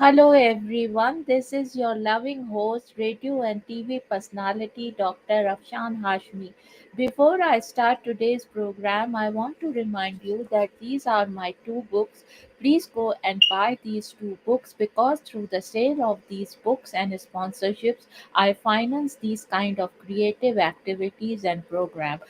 Hello everyone, this is your loving host, radio and TV personality Dr. Afshan Hashmi. Before I start today's program, I want to remind you that these are my two books. Please go and buy these two books because through the sale of these books and sponsorships, I finance these kind of creative activities and programs.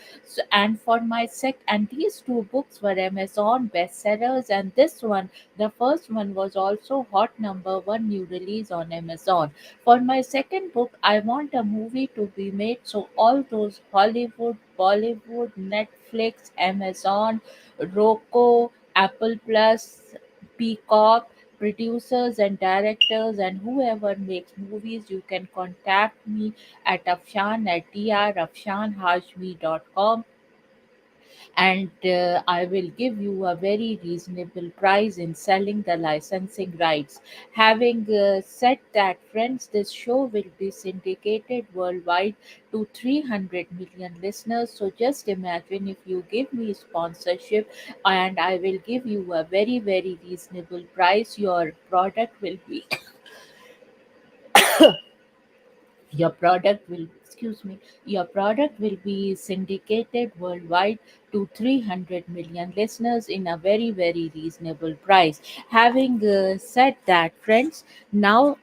And for my and these two books were Amazon bestsellers, and this one the first one was also hot number one new release on Amazon. For my second book, I want a movie to be made so all those Hollywood, Bollywood, Netflix, Amazon, Roku, Apple Plus, Peacock, producers and directors and whoever makes movies, you can contact me at Afshan at drafshanhashmi.com, and I will give you a very reasonable price in selling the licensing rights. Having said that, friends, this show will be syndicated worldwide to 300 million listeners. So just imagine if you give me sponsorship and I will give you a very, very reasonable price, your product will excuse me your product will be syndicated worldwide to 300 million listeners in a very, very reasonable price. Having said that, friends, now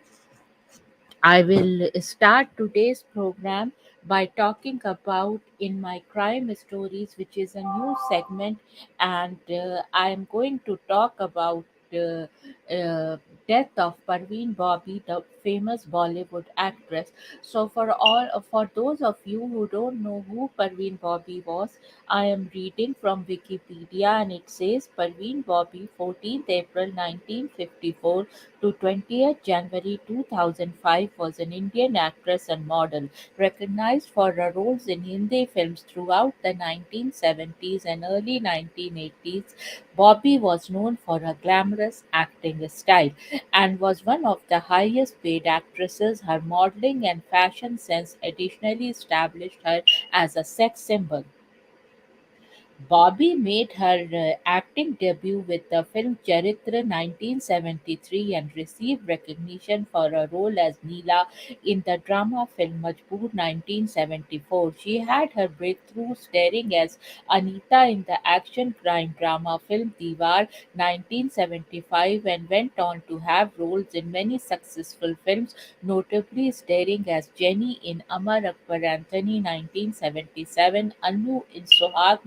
I will start today's program by talking about In My Crime Stories, which is a new segment, and I am going to talk about uh, uh, death of Parveen Babi, the famous Bollywood actress. So, for those of you who don't know who Parveen Babi was, I am reading from Wikipedia, and it says Parveen Babi, 14th April 1954 to 20th January 2005, was an Indian actress and model, recognized for her roles in Hindi films throughout the 1970s and early 1980s. Bobby was known for her glamorous acting style and was one of the highest paid actresses. Her modeling and fashion sense additionally established her as a sex symbol. Bobby made her acting debut with the film Charitra 1973 and received recognition for her role as Neela in the drama film Majboor 1974. She had her breakthrough starring as Anita in the action crime drama film Diwar 1975 and went on to have roles in many successful films, notably starring as Jenny in Amar Akbar Anthony 1977, Anu in Sohag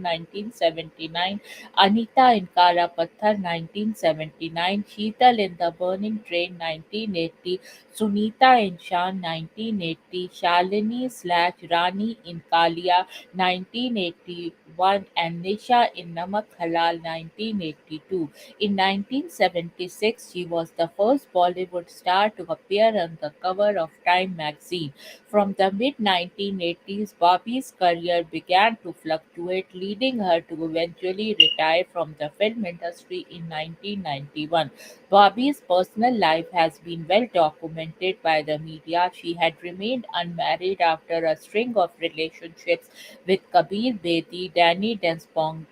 1979, Anita in Kala Patthar 1979, Sheetal in The Burning Train 1980, Sunita in Shan 1980, Shalini slash Rani in Kalia 1981, and Nisha in Namak Halal 1982. In 1976, she was the first Bollywood star to appear on the cover of Time magazine. From the mid 1980s, Bobby's career began to fluctuate, leading her to eventually retire from the film industry in 1991. Bobby's personal life has been well documented by the media. She had remained unmarried after a string of relationships with Kabir Bedi, Danny Denzongpa,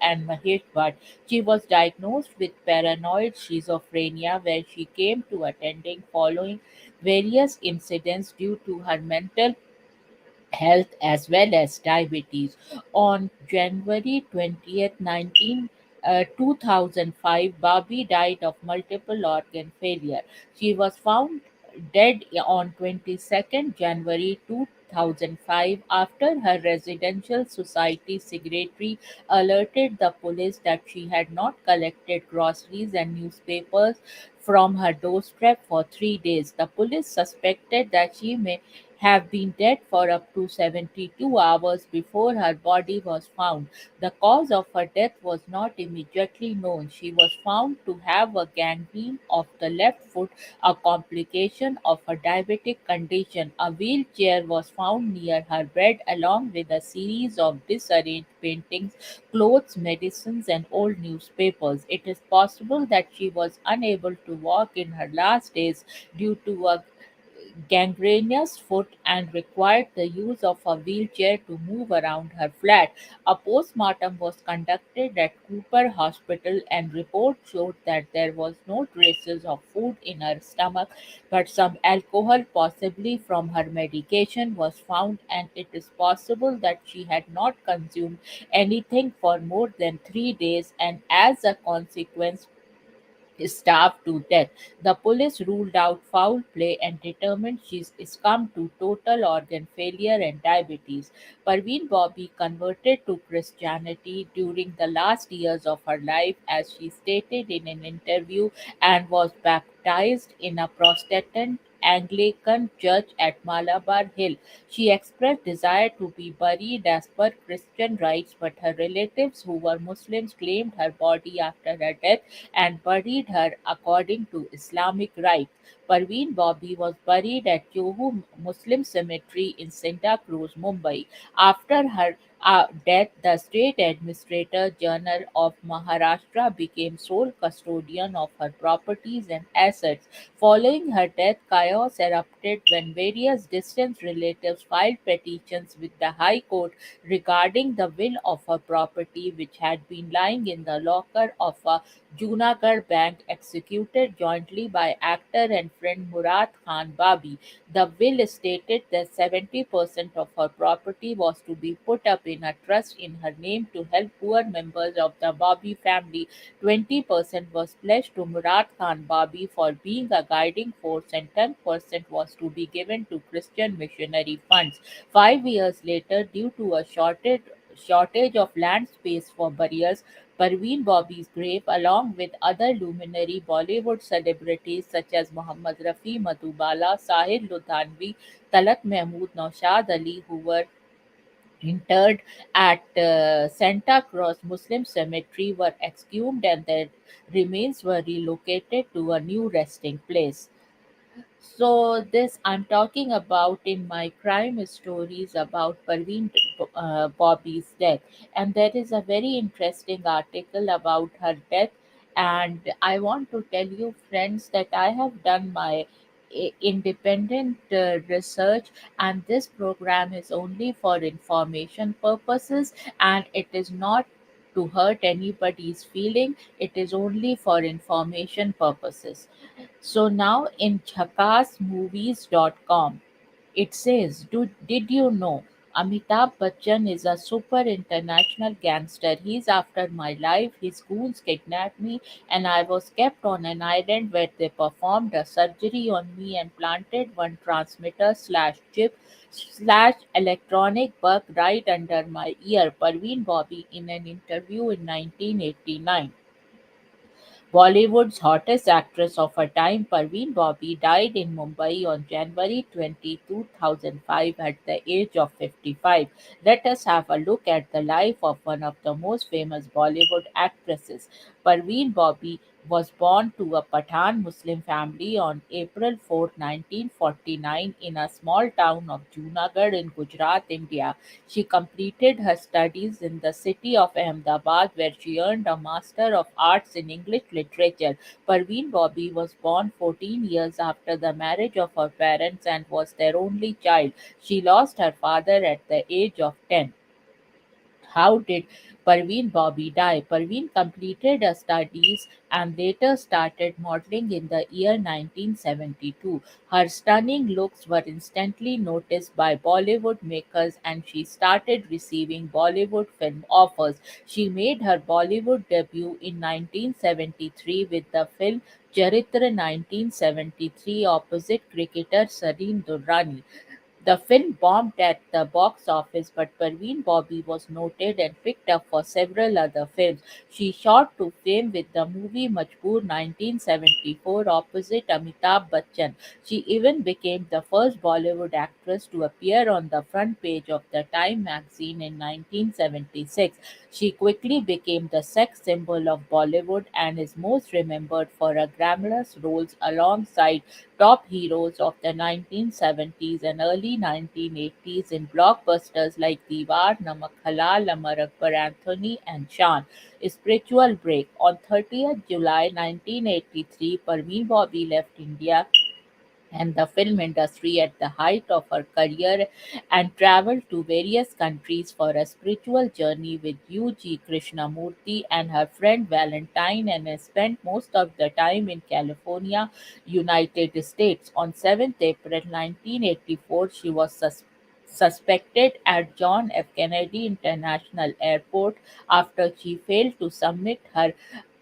and Mahesh Bhatt. She was diagnosed with paranoid schizophrenia, where she came to attending following various incidents due to her mental health as well as diabetes. On January 20th, 2005, Barbie died of multiple organ failure. She was found dead on 22nd January 2005 after her residential society secretary alerted the police that she had not collected groceries and newspapers from her doorstep for 3 days. The police suspected that she may have been dead for up to 72 hours before her body was found. The cause of her death was not immediately known. She was found to have a gangrene of the left foot, a complication of her diabetic condition. A wheelchair was found near her bed along with a series of disarranged paintings, clothes, medicines, and old newspapers. It is possible that she was unable to walk in her last days due to a gangrenous foot and required the use of a wheelchair to move around her flat. A postmortem was conducted at Cooper Hospital and reports showed that there was no traces of food in her stomach, but some alcohol, possibly from her medication, was found, and it is possible that she had not consumed anything for more than 3 days, and as a consequence starved to death. The police ruled out foul play and determined she succumbed to total organ failure and diabetes. Parveen Babi converted to Christianity during the last years of her life, as she stated in an interview, and was baptized in a Protestant Anglican church at Malabar Hill. She expressed desire to be buried as per Christian rites, but her relatives, who were Muslims, claimed her body after her death and buried her according to Islamic rites. Parveen Babi was buried at Yohu Muslim Cemetery in Santa Cruz, Mumbai. After her death, the state administrator general of Maharashtra became sole custodian of her properties and assets. Following her death, chaos erupted when various distant relatives filed petitions with the High Court regarding the will of her property, which had been lying in the locker of a Junagadh Bank, executed jointly by actor and friend Murad Khan Babi. The will stated that 70% of her property was to be put up in a trust in her name to help poor members of the Babi family. 20% was pledged to Murad Khan Babi for being a guiding force, and 10% was to be given to Christian missionary funds. 5 years later, due to a shortage of land space for burials, Parveen Babi's grave, along with other luminary Bollywood celebrities such as Mohammad Rafi, Madhubala, Sahil Ludhanvi, Talat Mahmood, Naushad Ali, who were interred at Santa Cruz Muslim Cemetery, were exhumed and their remains were relocated to a new resting place. So this I'm talking about in my crime stories about Parveen Bobby's death, and there is a very interesting article about her death, and I want to tell you, friends, that I have done my independent research, and this program is only for information purposes, and it is not to hurt anybody's feeling. It is only for information purposes. So now in jhakasmovies.com, it says, did you know Amitabh Bachchan is a super international gangster? He's after my life. His goons kidnapped me, and I was kept on an island where they performed a surgery on me and planted one transmitter slash chip slash electronic bug right under my ear. Parveen Bobby in an interview in 1989. Bollywood's hottest actress of her time, Parveen Babi, died in Mumbai on January 20, 2005 at the age of 55. Let us have a look at the life of one of the most famous Bollywood actresses. Parveen Babi was born to a Pathan Muslim family on April 4, 1949 in a small town of Junagadh in Gujarat, India. She completed her studies in the city of Ahmedabad, where she earned a Master of Arts in English Literature. Parveen Babi was born 14 years after the marriage of her parents and was their only child. She lost her father at the age of 10. How did Parveen Babi die? Parveen completed her studies and later started modeling in the year 1972. Her stunning looks were instantly noticed by Bollywood makers and she started receiving Bollywood film offers. She made her Bollywood debut in 1973 with the film Charitra 1973 opposite cricketer Sarin Durrani. The film bombed at the box office, but Parveen Babi was noted and picked up for several other films. She shot to fame with the movie Majboor 1974 opposite Amitabh Bachchan. She even became the first Bollywood actress to appear on the front page of the Time magazine in 1976. She quickly became the sex symbol of Bollywood and is most remembered for her glamorous roles alongside top heroes of the 1970s and early 1980s in blockbusters like Diwar, Namak Halal, Amar Akbar Anthony, and Shan. Spiritual break. On 30th July 1983, Parveen Babi left India and the film industry at the height of her career and traveled to various countries for a spiritual journey with U.G. Krishnamurti and her friend Valentine and spent most of the time in California, United States. On 7th April 1984, she was suspected at John F. Kennedy International Airport after she failed to submit her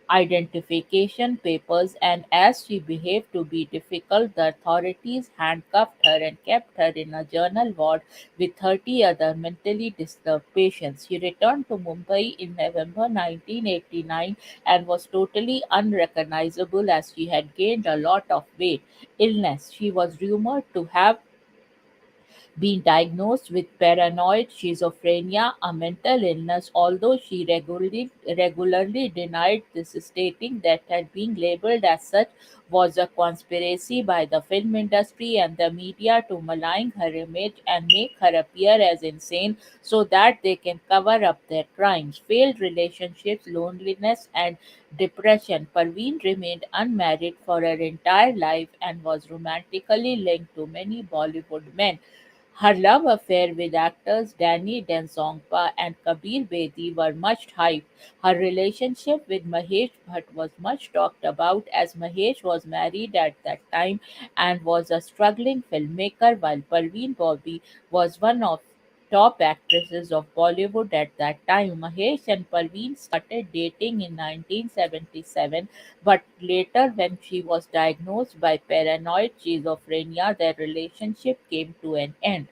identification papers, and as she behaved to be difficult, the authorities handcuffed her and kept her in a journal ward with 30 other mentally disturbed patients. She returned to Mumbai in November 1989 and was totally unrecognizable as she had gained a lot of weight. Illness. She was rumored to have been diagnosed with paranoid schizophrenia, a mental illness, although she regularly denied this, stating that had being labeled as such was a conspiracy by the film industry and the media to malign her image and make her appear as insane so that they can cover up their crimes. Failed relationships, loneliness, and depression. Parveen remained unmarried for her entire life and was romantically linked to many Bollywood men. Her love affair with actors Danny Densongpa and Kabir Bedi were much hyped. Her relationship with Mahesh Bhatt was much talked about as Mahesh was married at that time and was a struggling filmmaker while Parveen Babi was one of top actresses of Bollywood at that time. Mahesh and Parveen started dating in 1977, but later, when she was diagnosed by paranoid schizophrenia, their relationship came to an end.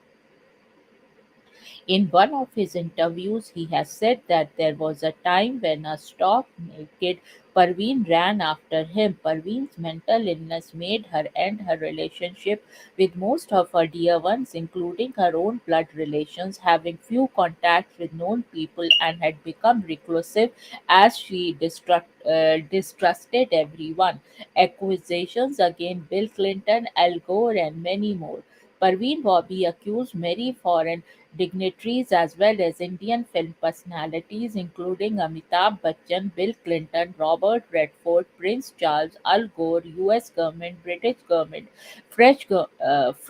In one of his interviews, he has said that there was a time when a stark naked Parveen ran after him. Parveen's mental illness made her end her relationship with most of her dear ones, including her own blood relations, having few contacts with known people, and had become reclusive as she distrusted everyone. Accusations against Bill Clinton, Al Gore, and many more. Parveen Bobby accused many foreign dignitaries as well as Indian film personalities including Amitabh Bachchan, Bill Clinton, Robert Redford, Prince Charles, Al Gore, US government, British government, French government,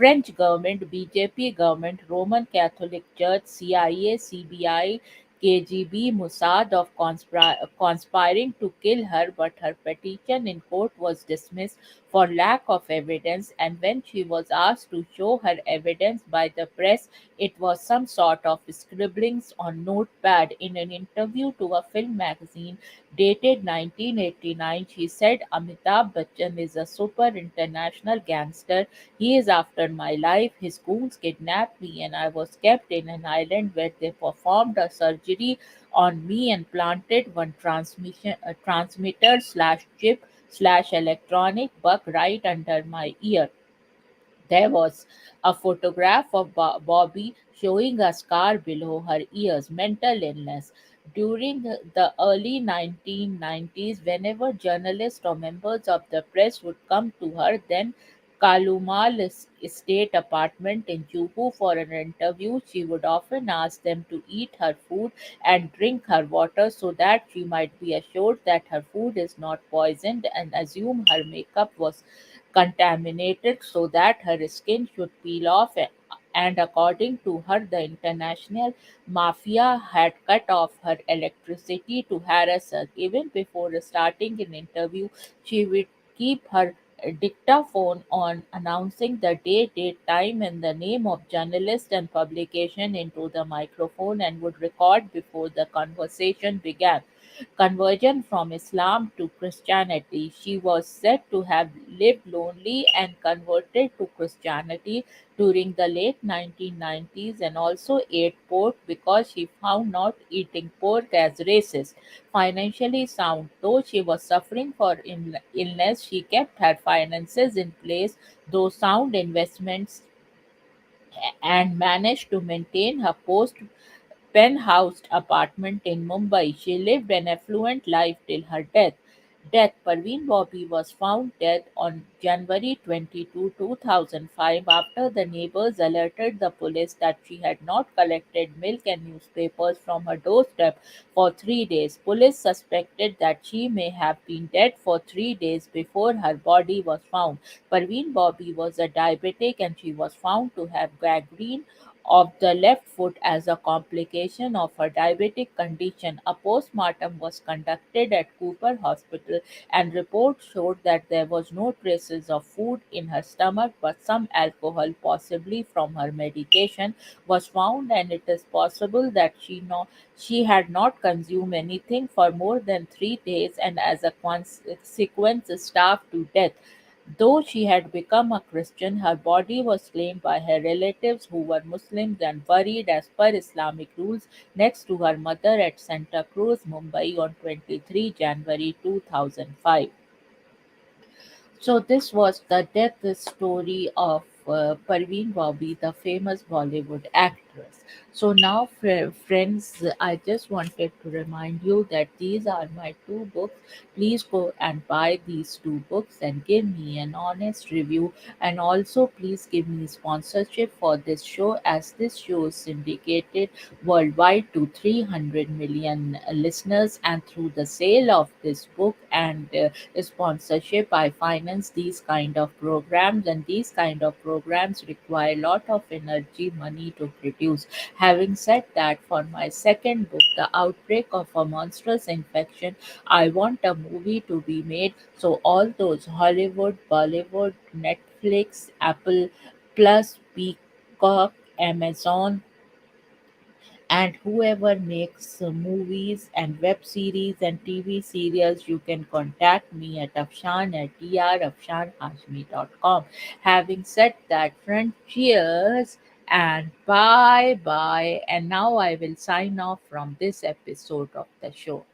BJP government, Roman Catholic Church, CIA, CBI, KGB, Mossad of conspiring to kill her, but her petition in court was dismissed for lack of evidence, and when she was asked to show her evidence by the press, it was some sort of scribblings on notepad. In an interview to a film magazine dated 1989, she said Amitabh Bachchan is a super international gangster. He is after my life. His goons kidnapped me and I was kept in an island where they performed a surgery on me and planted one transmitter slash chip slash electronic bug right under my ear. There was a photograph of Bobby showing a scar below her ears, mental illness. During the early 1990s, whenever journalists or members of the press would come to her then Kalumal estate apartment in Juhu for an interview, she would often ask them to eat her food and drink her water so that she might be assured that her food is not poisoned and assume her makeup was contaminated so that her skin should peel off. And according to her, the international mafia had cut off her electricity to harass her. Even before starting an interview, she would keep her dictaphone on, announcing the date, time, and the name of journalist and publication into the microphone and would record before the conversation began. Conversion from Islam to Christianity. She was said to have lived lonely and converted to Christianity during the late 1990s and also ate pork because she found not eating pork as racist. Financially sound. Though she was suffering for illness, she kept her finances in place, though sound investments and managed to maintain her post penthouse apartment in Mumbai. She lived an affluent life till her death. death. Parveen Babi was found dead on January 22, 2005, after the neighbors alerted the police that she had not collected milk and newspapers from her doorstep for 3 days. Police suspected that she may have been dead for 3 days before her body was found. Parveen Babi was a diabetic and she was found to have gangrene of the left foot as a complication of her diabetic condition. A postmortem was conducted at Cooper Hospital and reports showed that there was no traces of food in her stomach, but some alcohol, possibly from her medication, was found, and it is possible that she had not consumed anything for more than 3 days and as a consequence starved to death. Though she had become a Christian, her body was claimed by her relatives who were Muslims and buried as per Islamic rules next to her mother at Santa Cruz, Mumbai on 23 January 2005. So this was the death story of Parveen Babi, the famous Bollywood actress. So now, friends, I just wanted to remind you that these are my two books. Please go and buy these two books and give me an honest review. And also, please give me sponsorship for this show, as this show is syndicated worldwide to 300 million listeners. And through the sale of this book and sponsorship, I finance these kind of programs, and these kind of programs require a lot of energy, money to produce. Having said that, for my second book, The Outbreak of a Monstrous Infection, I want a movie to be made. So all those Hollywood, Bollywood, Netflix, Apple Plus, Peacock, Amazon, and whoever makes movies and web series and TV serials, you can contact me at Afshan at drafshanhashmi.com. Having said that, friend, cheers and bye bye. And now I will sign off from this episode of the show.